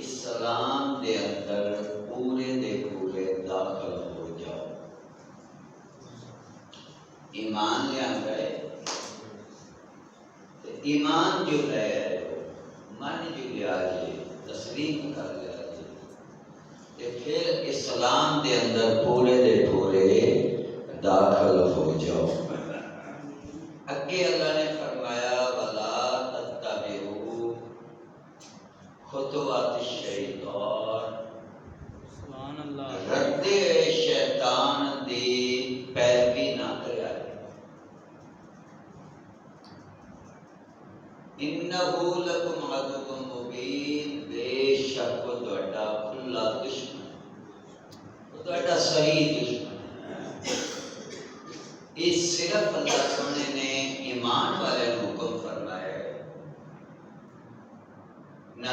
اسلام دے اندر پورے دے پورے داخل ہو جاؤ. ایمان لے آئے، ایمان جو لے آئے من جو لیا جے تسلیم کر لیا جے تے پھر اسلام دے اندر پورے دے پورے داخل ہو جاؤ. اگے اللہ نے فرمایا وَلَا تَتَّبِعُوا خطوات الشیطان، سبحان اللہ، ردے شیطان دی پیروی نہ کریا. انہو لکم عدو مبین، بے شک وہ تہاڈا کھلا دشمن، وہ تہاڈا صحیح دشمن. اس صرف اللہ سونے نے ایمان والے